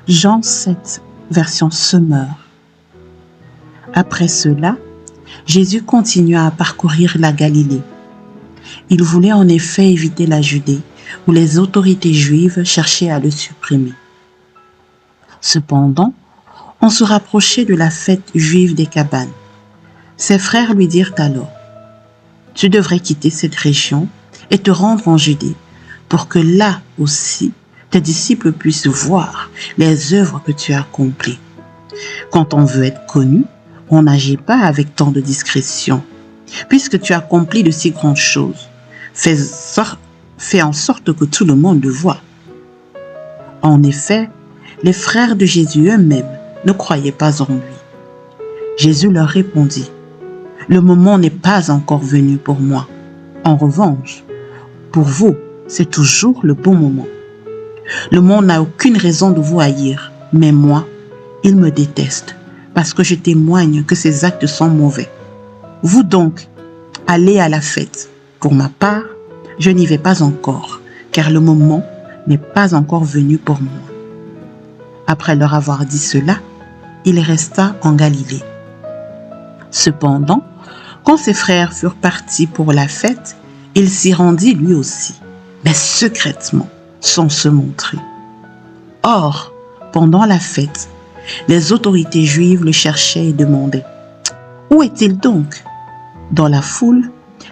Jean 7, version Semeur. Après cela, Jésus continua à parcourir la Galilée. Il voulait en effet éviter la Judée, où les autorités juives cherchaient à le supprimer. Cependant, on se rapprochait de la fête juive des cabanes. Ses frères lui dirent alors: « Tu devrais quitter cette région et te rendre en Judée, pour que là aussi tes disciples puissent voir les œuvres que tu as accomplies. Quand on veut être connu, on n'agit pas avec tant de discrétion. Puisque tu accomplis de si grandes choses, fais en sorte que tout le monde le voie. » En effet, les frères de Jésus eux-mêmes ne croyaient pas en lui. Jésus leur répondit: « Le moment n'est pas encore venu pour moi. En revanche, pour vous, c'est toujours le bon moment. Le monde n'a aucune raison de vous haïr, mais moi, il me déteste, parce que je témoigne que ses actes sont mauvais. Vous donc, allez à la fête. Pour ma part, je n'y vais pas encore, car le moment n'est pas encore venu pour moi. » Après leur avoir dit cela, il resta en Galilée. Cependant, quand ses frères furent partis pour la fête, il s'y rendit lui aussi, mais secrètement, sans se montrer. Or, pendant la fête, les autorités juives le cherchaient et demandaient: « Où est-il donc ?» Dans la foule,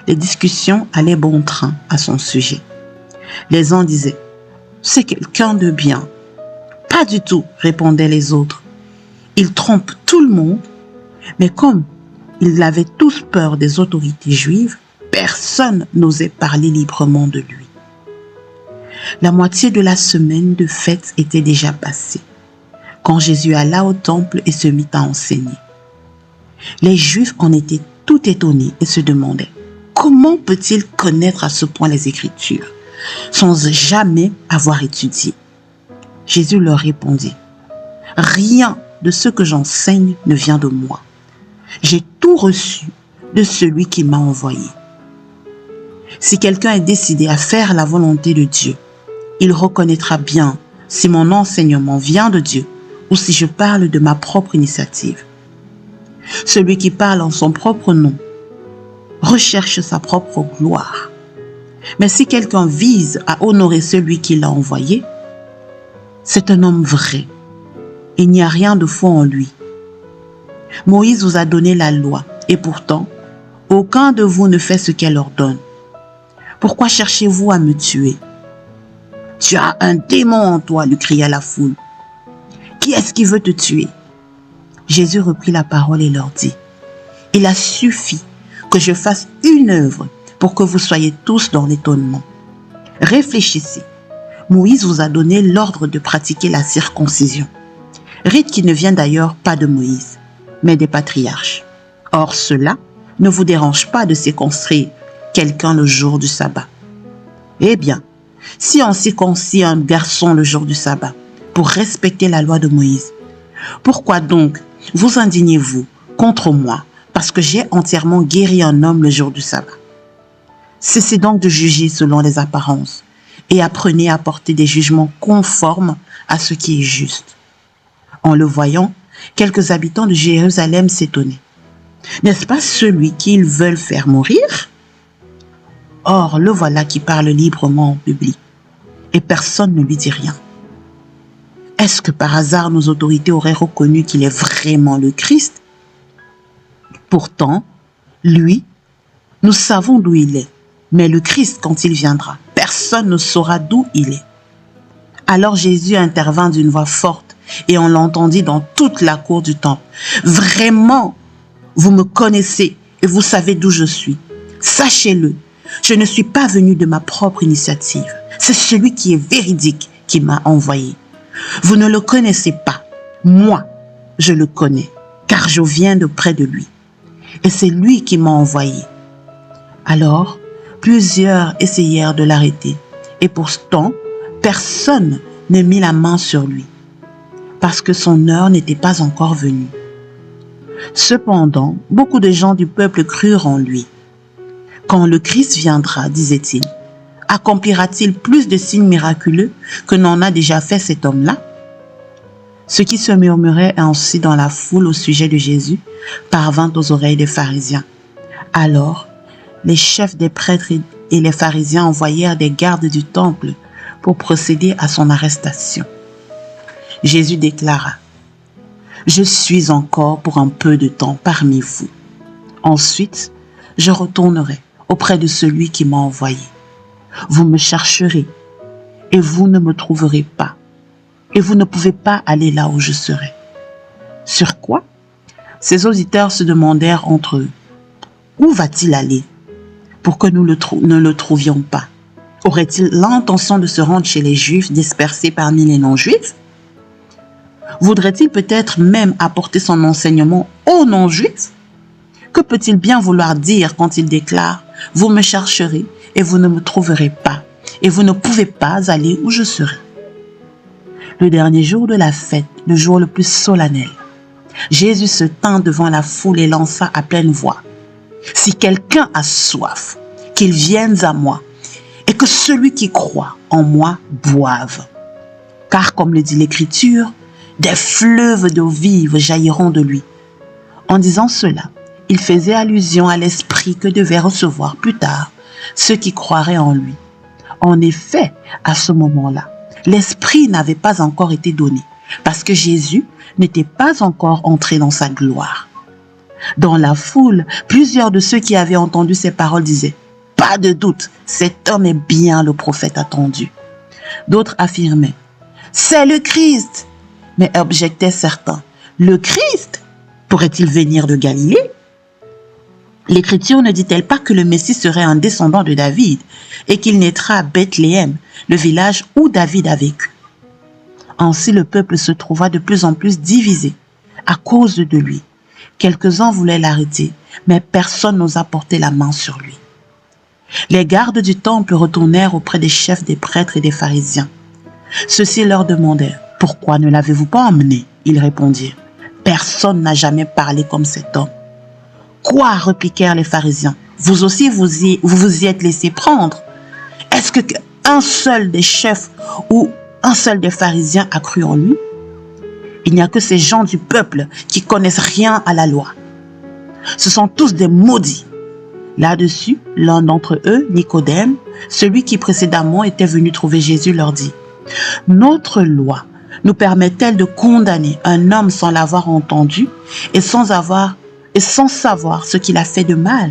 les discussions allaient bon train à son sujet. Les uns disaient: « C'est quelqu'un de bien. » « Pas du tout, » répondaient les autres. « Il trompe tout le monde. » Mais comme ils avaient tous peur des autorités juives, personne n'osait parler librement de lui. La moitié de la semaine de fête était déjà passée, quand Jésus alla au temple et se mit à enseigner. Les Juifs en étaient tout étonnés et se demandaient: comment peut-il connaître à ce point les Écritures, sans jamais avoir étudié? Jésus leur répondit: « Rien de ce que j'enseigne ne vient de moi. J'ai tout reçu de celui qui m'a envoyé. Si quelqu'un est décidé à faire la volonté de Dieu, il reconnaîtra bien si mon enseignement vient de Dieu ou si je parle de ma propre initiative. Celui qui parle en son propre nom recherche sa propre gloire. Mais si quelqu'un vise à honorer celui qui l'a envoyé, c'est un homme vrai. Il n'y a rien de faux en lui. Moïse vous a donné la loi, et pourtant, aucun de vous ne fait ce qu'elle ordonne. Pourquoi cherchez-vous à me tuer? »« Tu as un démon en toi, » lui cria la foule. « Qui est-ce qui veut te tuer ?» Jésus reprit la parole et leur dit: « Il a suffi que je fasse une œuvre pour que vous soyez tous dans l'étonnement. Réfléchissez. Moïse vous a donné l'ordre de pratiquer la circoncision, rite qui ne vient d'ailleurs pas de Moïse, mais des patriarches. Or cela ne vous dérange pas de circoncire quelqu'un le jour du sabbat. Eh bien, si on circoncit un garçon le jour du sabbat pour respecter la loi de Moïse, pourquoi donc vous indignez-vous contre moi parce que j'ai entièrement guéri un homme le jour du sabbat? Cessez donc de juger selon les apparences et apprenez à porter des jugements conformes à ce qui est juste. » En le voyant, quelques habitants de Jérusalem s'étonnaient. « N'est-ce pas celui qu'ils veulent faire mourir? » Or, le voilà qui parle librement en public, et personne ne lui dit rien. Est-ce que par hasard nos autorités auraient reconnu qu'il est vraiment le Christ? Pourtant, lui, nous savons d'où il est, mais le Christ, quand il viendra, personne ne saura d'où il est. Alors Jésus intervint d'une voix forte et on l'entendit dans toute la cour du temple. « Vraiment, vous me connaissez et vous savez d'où je suis. Sachez-le, je ne suis pas venu de ma propre initiative. C'est celui qui est véridique qui m'a envoyé. Vous ne le connaissez pas. Moi, je le connais, car je viens de près de lui. Et c'est lui qui m'a envoyé. » Alors, plusieurs essayèrent de l'arrêter, et pourtant, personne ne mit la main sur lui, parce que son heure n'était pas encore venue. Cependant, beaucoup de gens du peuple crurent en lui. « Quand le Christ viendra, disait-il, accomplira-t-il plus de signes miraculeux que n'en a déjà fait cet homme-là ?» Ce qui se murmurait ainsi dans la foule au sujet de Jésus parvint aux oreilles des pharisiens. Alors, les chefs des prêtres et les pharisiens envoyèrent des gardes du temple pour procéder à son arrestation. Jésus déclara: « Je suis encore pour un peu de temps parmi vous. Ensuite, je retournerai auprès de celui qui m'a envoyé. Vous me chercherez et vous ne me trouverez pas, et vous ne pouvez pas aller là où je serai. » Sur quoi ses auditeurs se demandèrent entre eux: où va-t-il aller pour que nous ne le trouvions pas? Aurait-il l'intention de se rendre chez les Juifs dispersés parmi les non-Juifs? Voudrait-il peut-être même apporter son enseignement aux non-Juifs? Que peut-il bien vouloir dire quand il déclare: « Vous me chercherez et vous ne me trouverez pas, et vous ne pouvez pas aller où je serai » ? Le dernier jour de la fête, le jour le plus solennel, Jésus se tint devant la foule et lança à pleine voix: « Si quelqu'un a soif, qu'il vienne à moi, et que celui qui croit en moi boive. Car comme le dit l'Écriture, des fleuves d'eau vive jailliront de lui. » En disant cela, il faisait allusion à l'Esprit que devaient recevoir plus tard ceux qui croiraient en lui. En effet, à ce moment-là, l'Esprit n'avait pas encore été donné, parce que Jésus n'était pas encore entré dans sa gloire. Dans la foule, plusieurs de ceux qui avaient entendu ces paroles disaient: « Pas de doute, cet homme est bien le prophète attendu. » D'autres affirmaient: « C'est le Christ. » Mais objectaient certains: « Le Christ pourrait-il venir de Galilée? L'Écriture ne dit-elle pas que le Messie serait un descendant de David et qu'il naîtra à Bethléem, le village où David a vécu? » Ainsi le peuple se trouva de plus en plus divisé à cause de lui. Quelques-uns voulaient l'arrêter, mais personne n'osa porter la main sur lui. Les gardes du temple retournèrent auprès des chefs des prêtres et des pharisiens. Ceux-ci leur demandèrent: « Pourquoi ne l'avez-vous pas emmené ?» Ils répondirent: « Personne n'a jamais parlé comme cet homme. » « Quoi ?» répliquèrent les pharisiens. « Vous aussi vous vous y êtes laissé prendre. Est-ce qu'un seul des chefs ou un seul des pharisiens a cru en lui? Il n'y a que ces gens du peuple qui connaissent rien à la loi. Ce sont tous des maudits. » Là-dessus, l'un d'entre eux, Nicodème, celui qui précédemment était venu trouver Jésus, leur dit: « Notre loi nous permet-elle de condamner un homme sans l'avoir entendu et sans savoir ce qu'il a fait de mal?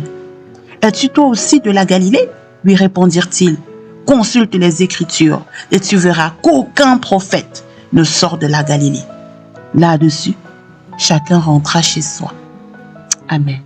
Es-tu toi aussi de la Galilée? » lui répondirent-ils. « Consulte les Écritures et tu verras qu'aucun prophète ne sort de la Galilée. » Là-dessus, chacun rentra chez soi. Amen.